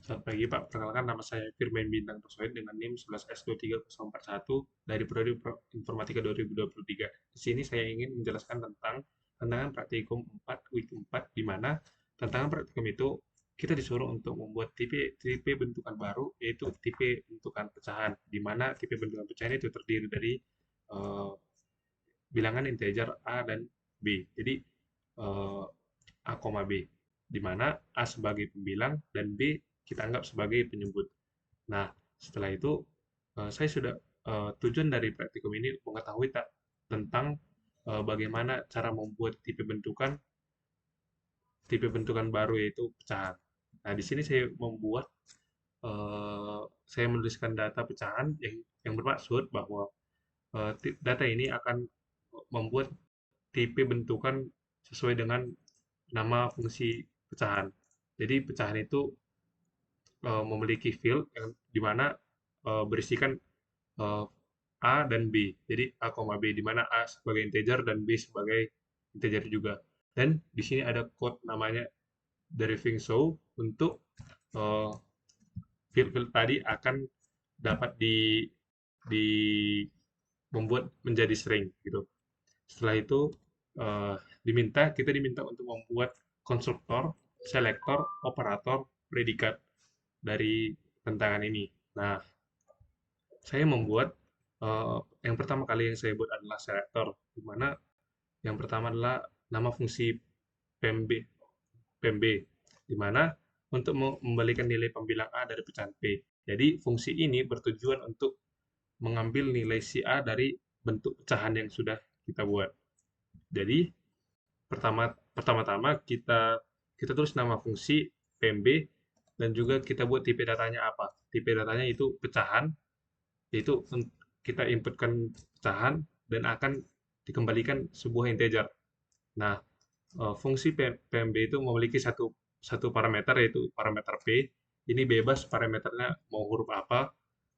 Selamat pagi Pak, perkenalkan nama saya Firman Bintang Perswed dengan NIM 11S23041 dari Prodi Informatika 2023. Di sini saya ingin menjelaskan tentang tantangan praktikum 4 week 4, di mana tantangan praktikum itu kita disuruh untuk membuat tipe bentukan baru, yaitu tipe bentukan pecahan, di mana tipe bentukan pecahan itu terdiri dari eh, bilangan integer A dan B. Jadi eh, A, B, di mana A sebagai pembilang dan B kita anggap sebagai penyebut. Nah, setelah itu saya sudah tujuan dari praktikum ini mengetahui tak tentang bagaimana cara membuat tipe bentukan baru yaitu pecahan. Nah, di sini saya menuliskan data pecahan yang bermaksud bahwa data ini akan membuat tipe bentukan sesuai dengan nama fungsi pecahan. Jadi pecahan itu memiliki field yang di mana berisikan eh, A dan B. Jadi A, B, di mana A sebagai integer dan B sebagai integer juga. Dan di sini ada code namanya deriving show untuk eh, field-field tadi akan dapat di membuat menjadi string gitu. Setelah itu eh, kita diminta untuk membuat konstruktor, selektor, operator, predikat dari tantangan ini. Nah, saya membuat yang pertama kali yang saya buat adalah selektor, di mana yang pertama adalah nama fungsi PMB, PMB, di mana untuk membalikan nilai pembilang A dari pecahan P. Jadi fungsi ini bertujuan untuk mengambil nilai si A dari bentuk pecahan yang sudah kita buat. Jadi pertama-tama kita tulis nama fungsi PMB dan juga kita buat tipe datanya apa. Tipe datanya itu pecahan, yaitu kita inputkan pecahan dan akan dikembalikan sebuah integer. Nah, fungsi PMB itu memiliki satu parameter yaitu parameter P. Ini bebas parameternya mau huruf apa.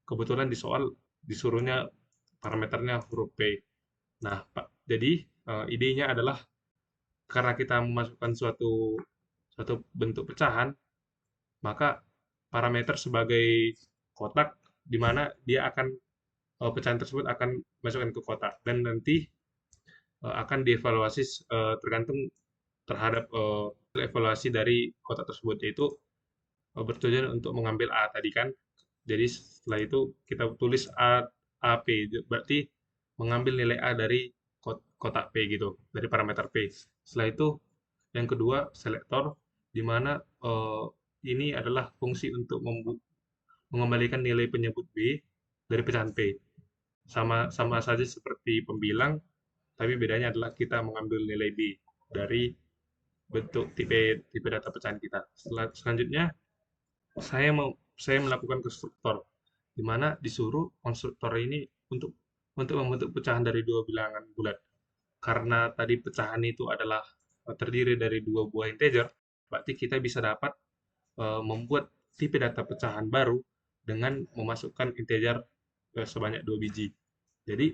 Kebetulan di soal disuruhnya parameternya huruf P. Nah, Pak, jadi idenya adalah karena kita memasukkan suatu suatu bentuk pecahan, maka parameter sebagai kotak di mana dia akan pecahan tersebut akan masukkan ke kotak dan nanti akan dievaluasi tergantung terhadap evaluasi dari kotak tersebut yaitu bertujuan untuk mengambil A tadi kan. Jadi setelah itu kita tulis AP berarti mengambil nilai A dari kotak P gitu, dari parameter P. Setelah itu yang kedua selektor di mana ini adalah fungsi untuk mengembalikan nilai penyebut B dari pecahan P. Sama sama saja seperti pembilang, tapi bedanya adalah kita mengambil nilai B dari bentuk tipe tipe data pecahan kita. Selanjutnya saya melakukan konstruktor, di mana disuruh konstruktor ini untuk membentuk pecahan dari dua bilangan bulat. Karena tadi pecahan itu adalah terdiri dari dua buah integer, berarti kita bisa dapat membuat tipe data pecahan baru dengan memasukkan integer sebanyak 2 biji. Jadi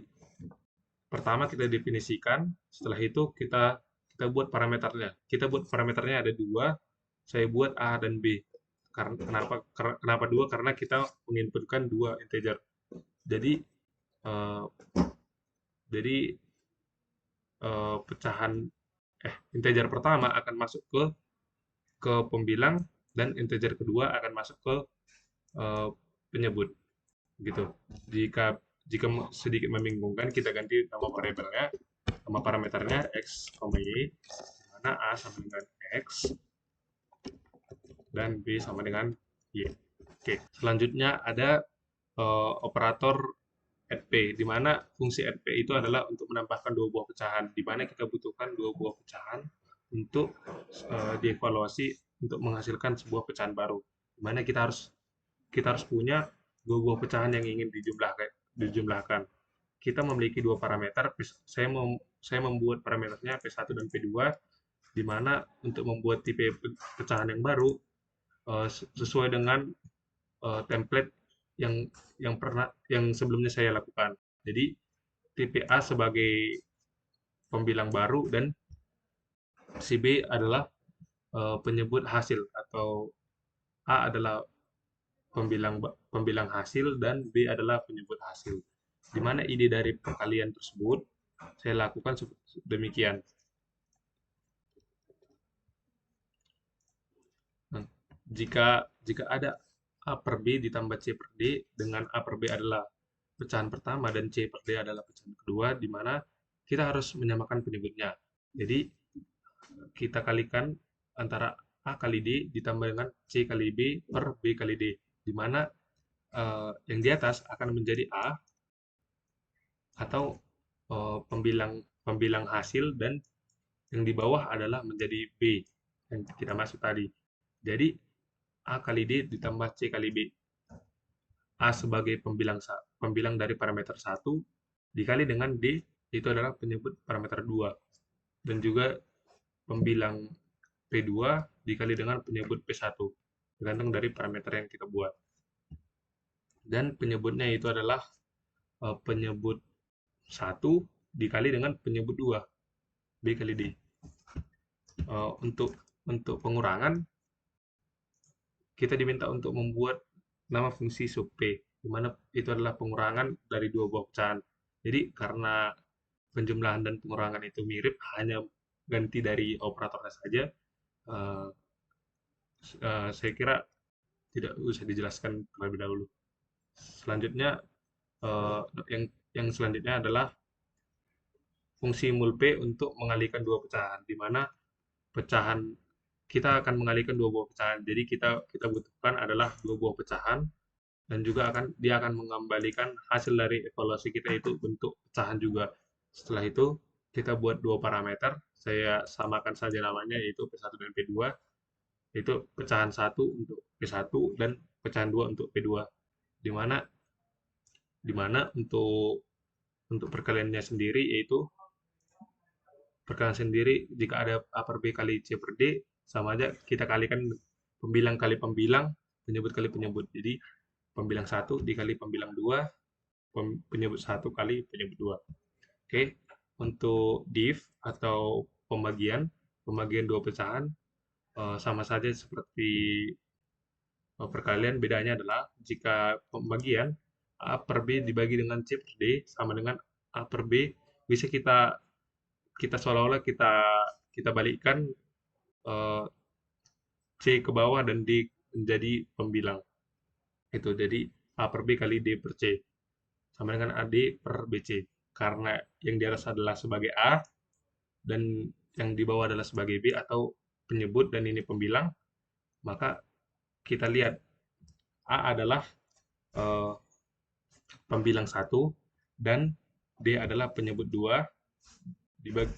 pertama kita definisikan, setelah itu kita buat parameternya. Kita buat parameternya ada dua, saya buat A dan B. Kenapa dua? Karena kita menginputkan dua integer. Jadi eh, jadi pecahan integer pertama akan masuk ke pembilang dan integer kedua akan masuk ke eh, penyebut gitu. Jika jika sedikit membingungkan, kita ganti nama variabelnya, nama parameternya x, y, mana a sama dengan x dan b sama dengan y. Oke, selanjutnya ada operator add p, di mana fungsi add p itu adalah untuk menambahkan dua buah pecahan, di mana kita butuhkan dua buah pecahan untuk dievaluasi untuk menghasilkan sebuah pecahan baru, di mana kita harus punya dua buah pecahan yang ingin dijumlahkan. Kita memiliki dua parameter. Saya membuat parameternya P1 dan P2, di mana untuk membuat tipe pecahan yang baru sesuai dengan template yang sebelumnya saya lakukan. Jadi tipe A sebagai pembilang baru dan si B adalah penyebut hasil atau A adalah pembilang hasil dan B adalah penyebut hasil. Di mana ide dari perkalian tersebut saya lakukan demikian. Nah, jika jika ada A per B ditambah C per D, dengan A per B adalah pecahan pertama dan C per D adalah pecahan kedua, di mana kita harus menyamakan penyebutnya. Jadi kita kalikan antara A kali D ditambah dengan C kali B per B kali D, di mana yang di atas akan menjadi A atau pembilang pembilang hasil, dan yang di bawah adalah menjadi B yang kita maksud tadi. Jadi A kali D ditambah C kali B. A sebagai pembilang dari parameter 1 dikali dengan D itu adalah penyebut parameter 2. Dan juga pembilang P2 dikali dengan penyebut P1. Tergantung dari parameter yang kita buat. Dan penyebutnya itu adalah penyebut 1 dikali dengan penyebut 2. B kali D. Untuk pengurangan, kita diminta untuk membuat nama fungsi sub P, di mana itu adalah pengurangan dari dua buah pecahan. Jadi karena penjumlahan dan pengurangan itu mirip, hanya ganti dari operatornya saja, saya kira tidak usah dijelaskan terlebih dahulu. Selanjutnya, yang selanjutnya adalah fungsi mul P untuk mengalihkan dua pecahan, di mana pecahan kita akan mengalihkan dua buah pecahan. Jadi kita butuhkan adalah dua buah pecahan, dan juga dia akan mengembalikan hasil dari evaluasi kita itu bentuk pecahan juga. Setelah itu kita buat dua parameter, saya samakan saja namanya, yaitu P1 dan P2, yaitu pecahan 1 untuk P1 dan pecahan 2 untuk P2. Di mana untuk perkaliannya sendiri, yaitu perkalian sendiri jika ada A per B kali C per D, sama aja kita kalikan pembilang kali pembilang, penyebut kali penyebut. Jadi pembilang 1 dikali pembilang 2, penyebut 1 kali penyebut 2. Oke, untuk div atau pembagian dua pecahan, sama saja seperti perkalian. Bedanya adalah jika pembagian A per B dibagi dengan C per D sama dengan A per B, bisa kita seolah-olah kita balikkan C ke bawah dan D menjadi pembilang. Itu jadi A per B kali D per C sama dengan AD per BC. Karena yang di atas adalah sebagai A dan yang di bawah adalah sebagai B atau penyebut, dan ini pembilang, maka kita lihat A adalah uh, pembilang 1 dan D adalah penyebut 2 dibagi.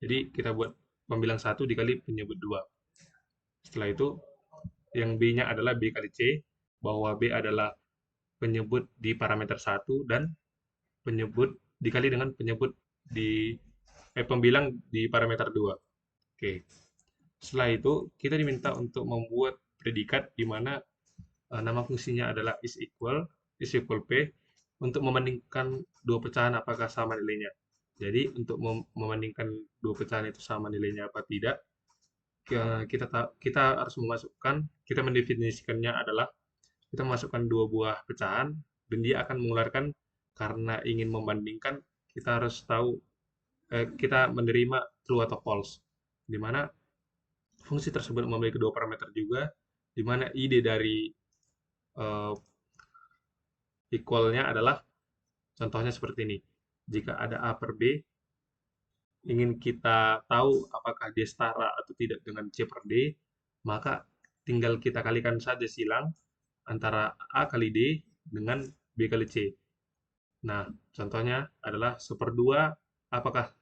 Jadi kita buat pembilang 1 dikali penyebut 2. Setelah itu yang B-nya adalah B kali C, bahwa B adalah penyebut di parameter 1 dan penyebut dikali dengan penyebut pembilang di parameter 2. Oke. Setelah itu kita diminta untuk membuat predikat di mana nama fungsinya adalah is equal P, untuk membandingkan dua pecahan apakah sama nilainya. Jadi untuk membandingkan dua pecahan itu sama nilainya apa tidak, kita harus kita mendefinisikannya adalah kita masukkan dua buah pecahan, dan dia akan mengeluarkan, karena ingin membandingkan, kita harus tahu, kita menerima true atau false, di mana fungsi tersebut memiliki kedua parameter juga, di mana ide dari equalnya adalah contohnya seperti ini. Jika ada A per B, ingin kita tahu apakah dia setara atau tidak dengan C per D, maka tinggal kita kalikan saja silang antara A kali D dengan B kali C. Nah, contohnya adalah 1/2, apakah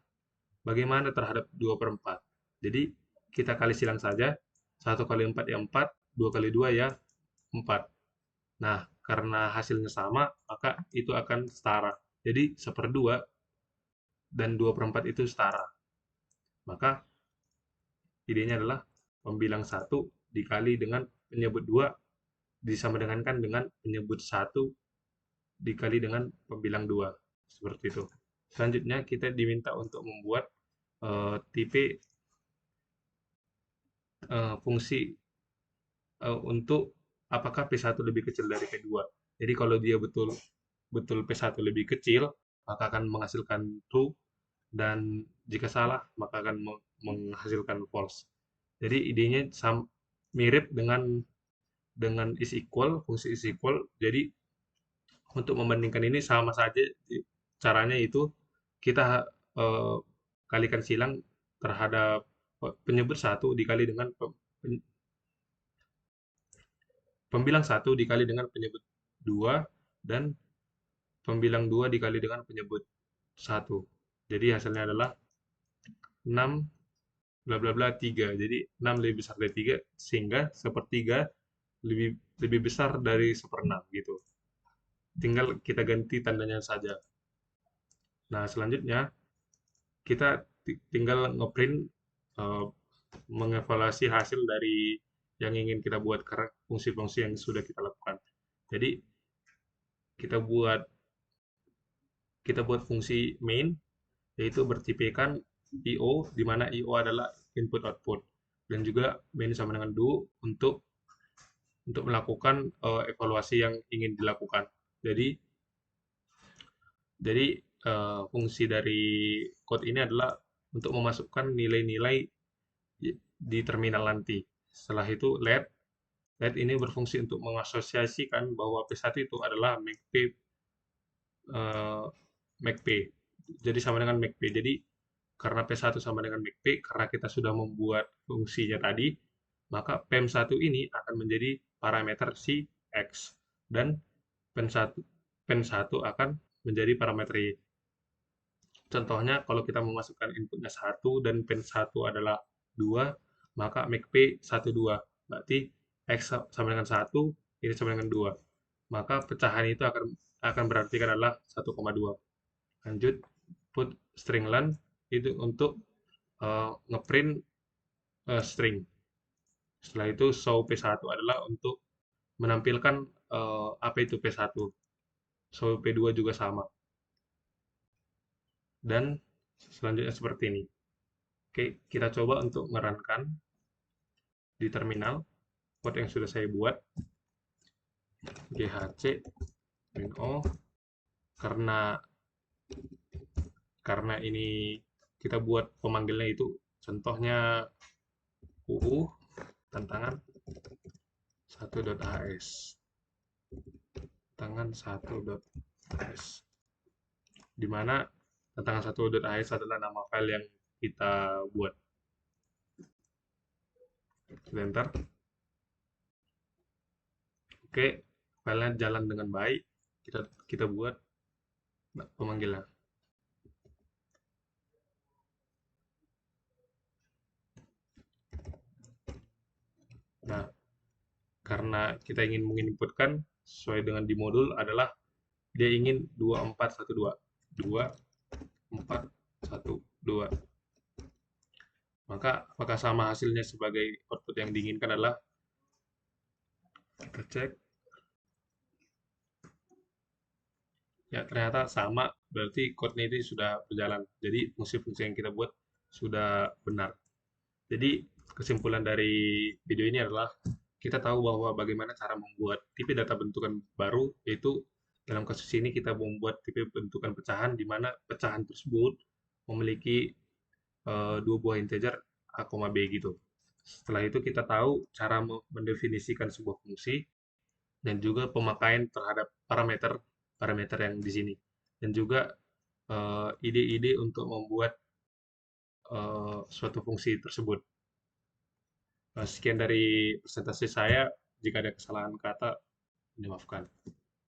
bagaimana terhadap 2/4. Jadi, kita kali silang saja, 1 kali 4 ya 4, 2 kali 2 ya 4. Nah, karena hasilnya sama, maka itu akan setara. Jadi, 1/2 dan 2/4 itu setara. Maka, idenya adalah pembilang 1 dikali dengan penyebut 2 disamadengankan dengan penyebut 1 dikali dengan pembilang 2. Seperti itu. Selanjutnya, kita diminta untuk membuat tipe fungsi untuk apakah P1 lebih kecil dari P2. Jadi kalau dia betul P1 lebih kecil, maka akan menghasilkan true, dan jika salah maka akan menghasilkan false. Jadi idenya mirip dengan is equal, fungsi is equal. Jadi untuk membandingkan ini sama saja, caranya itu kita eh, kalikan silang terhadap penyebut satu dikali dengan pembilang satu dikali dengan penyebut 2, dan pembilang 2 dikali dengan penyebut satu. Jadi hasilnya adalah 6 bla bla bla 3. Jadi 6 lebih besar dari 3, sehingga sepertiga lebih lebih besar dari seperenam gitu. Tinggal kita ganti tandanya saja. Nah, selanjutnya kita tinggal ngeprint, eh, mengevaluasi hasil dari yang ingin kita buat karena fungsi-fungsi yang sudah kita lakukan. Jadi kita buat kita buat fungsi main, yaitu bertipekan io, di mana io adalah input output, dan juga main sama dengan do untuk melakukan evaluasi yang ingin dilakukan. Jadi fungsi dari code ini adalah untuk memasukkan nilai-nilai di terminal nanti. Setelah itu let ini berfungsi untuk mengasosiasikan bahwa P1 itu adalah MACP, MACP. Jadi sama dengan MACP. Jadi karena P1 sama dengan MACP, karena kita sudah membuat fungsinya tadi, maka PEM1 ini akan menjadi parameter si X, dan PEN1 akan menjadi parameter Y. Contohnya, kalau kita memasukkan inputnya 1 dan PEN1 adalah 2, maka MACP 1, 2. Berarti X sama dengan 1, ini sama dengan 2. Maka pecahan itu akan berarti adalah 1,2. Lanjut, put string len itu untuk ngeprint string. Setelah itu show P1 adalah untuk menampilkan apa itu P1. Show P2 juga sama. Dan selanjutnya seperti ini. Oke, kita coba untuk merankan di terminal code yang sudah saya buat. GHC o, karena ini kita buat pemanggilnya itu contohnya UU tantangan 1.as, tantangan 1.as, di mana tantangan 1.as adalah nama file yang kita buat. Enter. Oke, filenya jalan dengan baik. Kita buat pemanggilan. Nah, karena kita ingin menginputkan sesuai dengan di modul adalah dia ingin 2412. 2412. Maka apakah sama hasilnya sebagai output yang diinginkan adalah kita cek. Ya, ternyata sama, berarti code-nya itu sudah berjalan. Jadi fungsi-fungsi yang kita buat sudah benar. Jadi kesimpulan dari video ini adalah kita tahu bahwa bagaimana cara membuat tipe data bentukan baru, yaitu dalam kasus ini kita membuat tipe bentukan pecahan di mana pecahan tersebut memiliki dua buah integer a, b gitu. Setelah itu kita tahu cara mendefinisikan sebuah fungsi dan juga pemakaian terhadap parameter yang di sini, dan juga ide-ide untuk membuat suatu fungsi tersebut. Sekian dari presentasi saya. Jika ada kesalahan kata, dimaafkan.